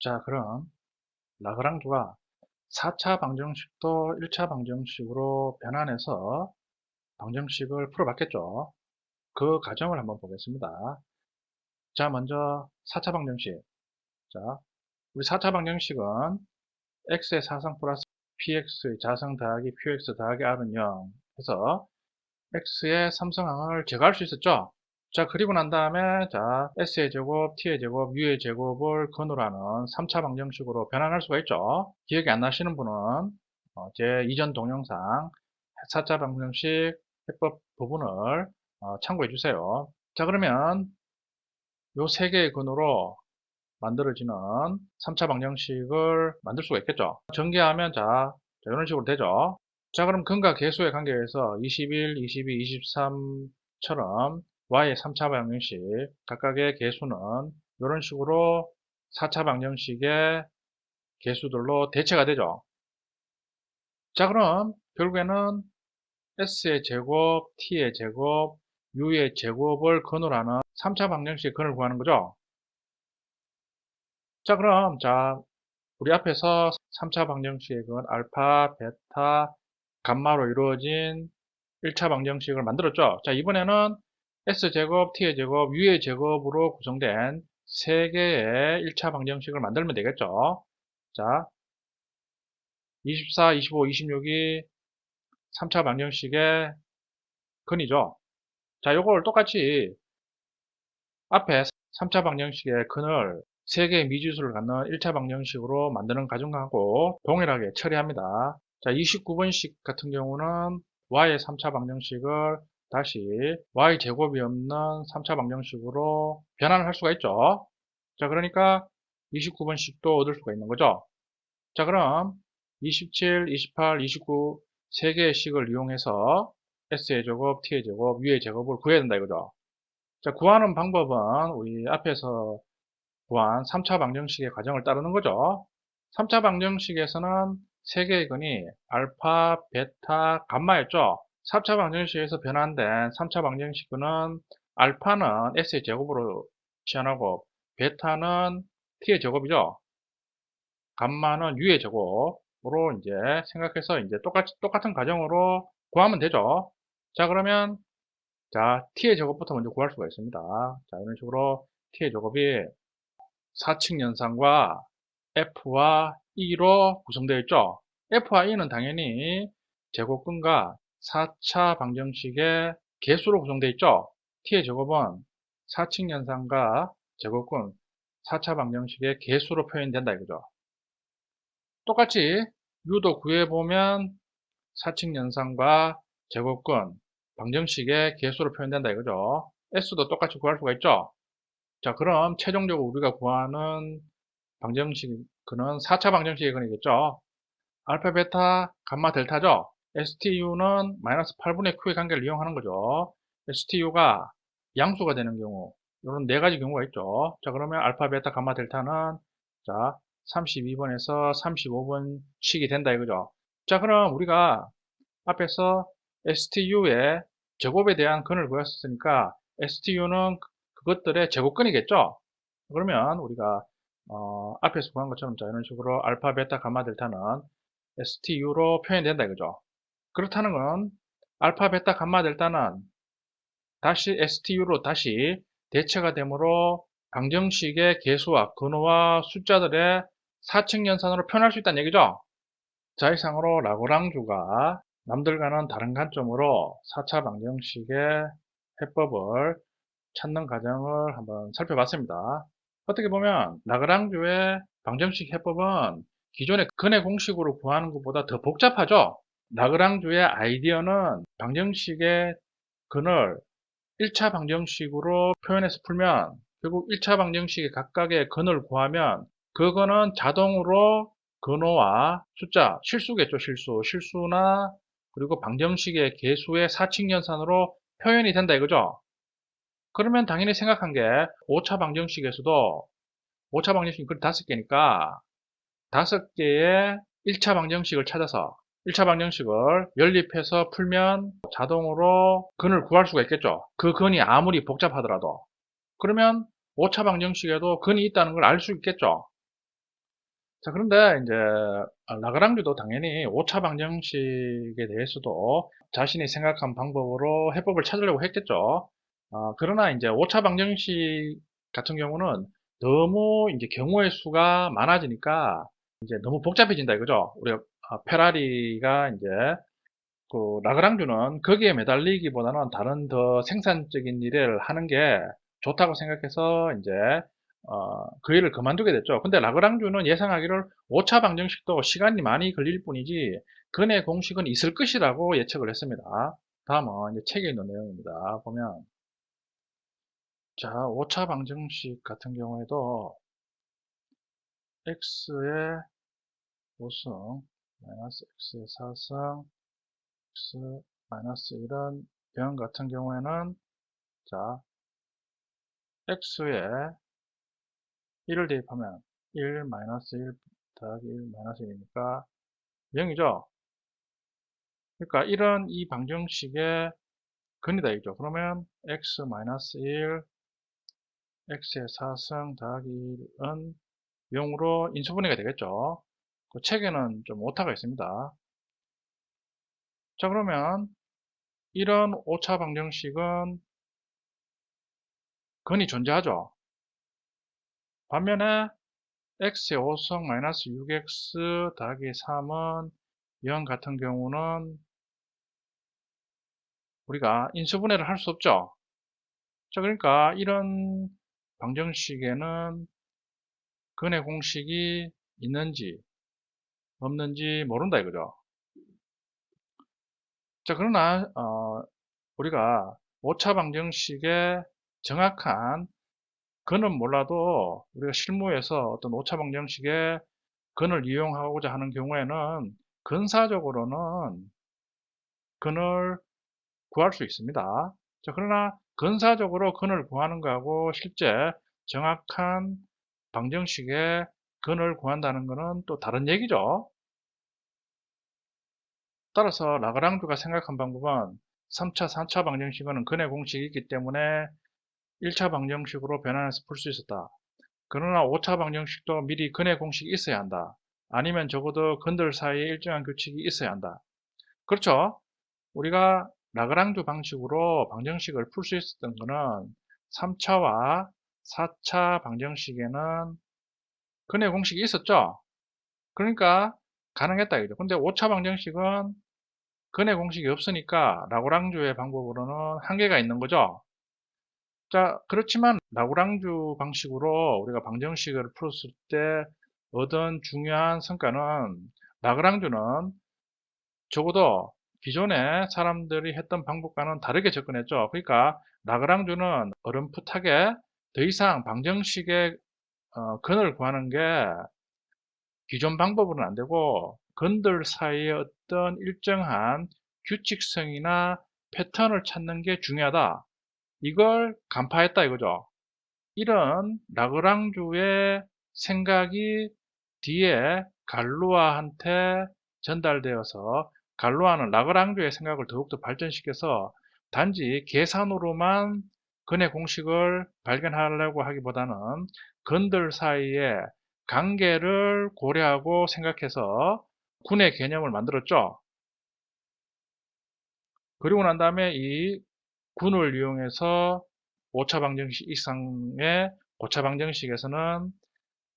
자, 그럼 라그랑주가 4차 방정식도 1차 방정식으로 변환해서 방정식을 풀어봤겠죠. 그 과정을 한번 보겠습니다. 자, 먼저 4차 방정식. 자, 우리 4차 방정식은 x의 사성 플러스 px의 자성 더하기 qx 더하기 r은 0 해서 x의 삼성항을 제거할 수 있었죠. 자, 그리고 난 다음에 자, s의 제곱, t의 제곱, u의 제곱을 근으로 하는 3차 방정식으로 변환할 수가 있죠. 기억이 안 나시는 분은 제 이전 동영상 4차 방정식 해법 부분을 참고해 주세요. 자, 그러면 요 세 개의 근으로 만들어지는 3차 방정식을 만들 수가 있겠죠. 전개하면 자, 이런 식으로 되죠. 자, 그럼 근과 계수의 관계에서 21, 22, 23처럼 y의 3차 방정식 각각의 계수는 이런 식으로 4차 방정식의 계수들로 대체가 되죠. 자, 그럼 결국에는 s의 제곱, t의 제곱, u의 제곱을 근으로 하는 3차 방정식 근을 구하는 거죠. 자, 그럼 자, 우리 앞에서 3차 방정식의 근 알파, 베타, 감마로 이루어진 1차 방정식을 만들었죠. 자, 이번에는 s제곱, t의 제곱, u의 제곱으로 구성된 3개의 1차 방정식을 만들면 되겠죠. 자, 24, 25, 26이 3차 방정식의 근이죠. 자, 요걸 똑같이 앞에 3차 방정식의 근을 3개의 미지수를 갖는 1차 방정식으로 만드는 과정하고 동일하게 처리합니다. 자, 29번식 같은 경우는 y의 3차 방정식을 다시 y제곱이 없는 3차 방정식으로 변환을 할 수가 있죠. 자, 그러니까 29번식도 얻을 수가 있는 거죠. 자, 그럼 27, 28, 29 3개의 식을 이용해서 s의 제곱, t의 제곱, u의 제곱을 구해야 된다 이거죠. 자, 구하는 방법은 우리 앞에서 구한 3차 방정식의 과정을 따르는 거죠. 3차 방정식에서는 3개의 근이 알파, 베타, 감마였죠. 4차 방정식에서 변환된 3차 방정식은 알파는 s의 제곱으로 취한하고 베타는 t의 제곱이죠. 감마는 u의 제곱으로 이제 생각해서 이제 똑같은 과정으로 구하면 되죠. 자, 그러면 자, t의 제곱부터 먼저 구할 수가 있습니다. 자, 이런 식으로 t의 제곱이 4층 연산과 f와 e로 구성되어 있죠. f와 e는 당연히 제곱근과 4차 방정식의 개수로 구성되어 있죠. t의 제곱은 4층 연산과 제곱근 4차 방정식의 개수로 표현된다 이거죠. 똑같이 u도 구해보면 4층 연산과 제곱근 방정식의 개수로 표현된다 이거죠. s도 똑같이 구할 수가 있죠. 자, 그럼 최종적으로 우리가 구하는 방정식은 4차 방정식의 근이겠죠. 알파, 베타, 감마, 델타죠. STU는 마이너스 8분의 Q의 관계를 이용하는 거죠. STU가 양수가 되는 경우, 이런 네 가지 경우가 있죠. 자, 그러면 알파, 베타, 감마, 델타는 자, 32번에서 35번씩이 된다 이거죠. 자, 그럼 우리가 앞에서 STU의 제곱에 대한 근을 구했으니까 STU는 그것들의 제곱근이겠죠. 그러면 우리가 앞에서 구한 것처럼 자, 이런 식으로 알파, 베타, 감마, 델타는 STU로 표현된다 이거죠. 그렇다는 건 알파, 베타, 감마, 델타는 다시 STU로 다시 대체가 되므로 방정식의 개수와 근호와 숫자들의 4층 연산으로 표현할 수 있다는 얘기죠. 자, 이상으로 라그랑주가 남들과는 다른 관점으로 4차 방정식의 해법을 찾는 과정을 한번 살펴봤습니다. 어떻게 보면 라그랑주의 방정식 해법은 기존의 근의 공식으로 구하는 것보다 더 복잡하죠. 라그랑주의 아이디어는 방정식의 근을 1차 방정식으로 표현해서 풀면 결국 1차 방정식의 각각의 근을 구하면 그거는 자동으로 근호와 숫자, 실수겠죠, 실수나 그리고 방정식의 개수의 4층 연산으로 표현이 된다 이거죠. 그러면 당연히 생각한 게 5차 방정식에서도 5차 방정식이 그 5개니까 5개의 1차 방정식을 찾아서 1차 방정식을 연립해서 풀면 자동으로 근을 구할 수가 있겠죠. 그 근이 아무리 복잡하더라도. 그러면 5차 방정식에도 근이 있다는 걸 알 수 있겠죠. 자, 그런데 이제 라그랑주도 당연히 오차 방정식에 대해서도 자신이 생각한 방법으로 해법을 찾으려고 했겠죠. 그러나 이제 오차 방정식 같은 경우는 너무 이제 경우의 수가 많아지니까 이제 너무 복잡해진다 이거죠. 우리가 페라리가 이제 그 라그랑주는 거기에 매달리기보다는 다른 더 생산적인 일을 하는 게 좋다고 생각해서 이제 그 일을 그만두게 됐죠. 근데 라그랑주는 예상하기를 오차 방정식도 시간이 많이 걸릴 뿐이지 근의 공식은 있을 것이라고 예측을 했습니다. 다음은 이제 책에 있는 내용입니다. 보면 자, 오차 방정식 같은 경우에도 x의 5승 마이너스 x의 4승 x 마이너스 1은 0 같은 경우에는 자, x에 1을 대입하면 1 마이너스 1 더하기 1 마이너스 1이니까 0이죠. 그러니까 1은 이 방정식의 근이다 이죠. 그러면 x 마이너스 1 x의 4승 더하기 1은 0으로 인수분해가 되겠죠. 그 책에는 좀 오타가 있습니다. 자, 그러면 이런 오차 방정식은 근이 존재하죠. 반면에 x의 5승 마이너스 6x 더하기 3은 0 같은 경우는 우리가 인수분해를 할 수 없죠. 자, 그러니까 이런 방정식에는 근의 공식이 있는지 없는지 모른다 이거죠. 자, 그러나 우리가 오차 방정식의 정확한 근은 몰라도 우리가 실무에서 어떤 오차 방정식의 근을 이용하고자 하는 경우에는 근사적으로는 근을 구할 수 있습니다. 자, 그러나 근사적으로 근을 구하는 거하고 실제 정확한 방정식의 근을 구한다는 것은 또 다른 얘기죠. 따라서 라그랑주가 생각한 방법은 3차, 4차 방정식은 근의 공식이 있기 때문에 1차 방정식으로 변환해서 풀 수 있었다. 그러나 5차 방정식도 미리 근의 공식이 있어야 한다. 아니면 적어도 근들 사이에 일정한 규칙이 있어야 한다. 그렇죠? 우리가 라그랑주 방식으로 방정식을 풀 수 있었던 것은 3차와 4차 방정식에는 근의 공식이 있었죠. 그러니까 가능했다 이거죠. 근데 5차 방정식은 근의 공식이 없으니까 라그랑주의 방법으로는 한계가 있는 거죠. 자, 그렇지만 라그랑주 방식으로 우리가 방정식을 풀었을 때 얻은 중요한 성과는 라그랑주는 적어도 기존에 사람들이 했던 방법과는 다르게 접근했죠. 그러니까 라그랑주는 어렴풋하게 더 이상 방정식의 근을 구하는 게 기존 방법으로는 안 되고 근들 사이에 어떤 일정한 규칙성이나 패턴을 찾는 게 중요하다. 이걸 간파했다 이거죠. 이런 라그랑주의 생각이 뒤에 갈루아한테 전달되어서 갈루아는 라그랑주의 생각을 더욱더 발전시켜서 단지 계산으로만 근의 공식을 발견하려고 하기보다는 근들 사이의 관계를 고려하고 생각해서 군의 개념을 만들었죠. 그리고 난 다음에 이 군을 이용해서 오차 방정식 이상의 오차 방정식에서는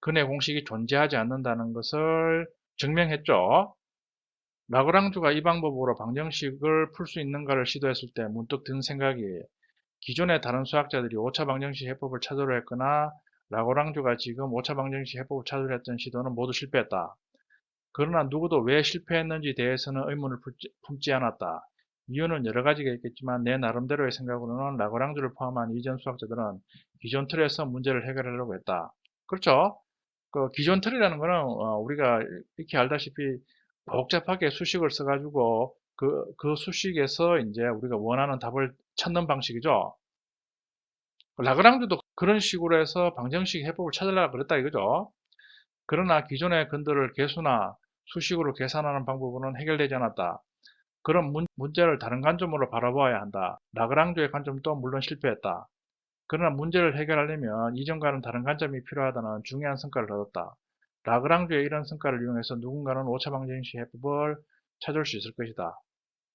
근의 공식이 존재하지 않는다는 것을 증명했죠. 라그랑주가 이 방법으로 방정식을 풀 수 있는가를 시도했을 때 문득 든 생각이 기존의 다른 수학자들이 오차 방정식 해법을 찾으려 했거나 라그랑주가 지금 오차 방정식 해법을 찾으려 했던 시도는 모두 실패했다. 그러나 누구도 왜 실패했는지 대해서는 의문을 품지 않았다. 이유는 여러 가지가 있겠지만 내 나름대로의 생각으로는 라그랑주를 포함한 이전 수학자들은 기존 틀에서 문제를 해결하려고 했다. 그렇죠? 그 기존 틀이라는 거는 우리가 이렇게 알다시피 복잡하게 수식을 써가지고 그 수식에서 이제 우리가 원하는 답을 찾는 방식이죠. 라그랑주도 그런 식으로 해서 방정식 해법을 찾으려고 그랬다 이거죠. 그러나 기존의 근들을 개수나 수식으로 계산하는 방법으로는 해결되지 않았다. 그런 문제를 다른 관점으로 바라보아야 한다. 라그랑주의 관점도 물론 실패했다. 그러나 문제를 해결하려면 이전과는 다른 관점이 필요하다는 중요한 성과를 얻었다. 라그랑주의 이런 성과를 이용해서 누군가는 오차 방정식 해법을 찾을 수 있을 것이다.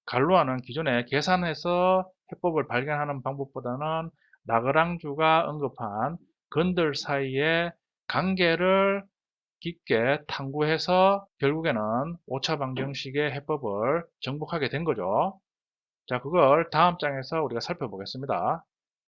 갈루아는 기존에 계산해서 해법을 발견하는 방법보다는 라그랑주가 언급한 건들 사이의 관계를 깊게 탐구해서 결국에는 오차 방정식의 해법을 정복하게 된 거죠. 자, 그걸 다음 장에서 우리가 살펴보겠습니다.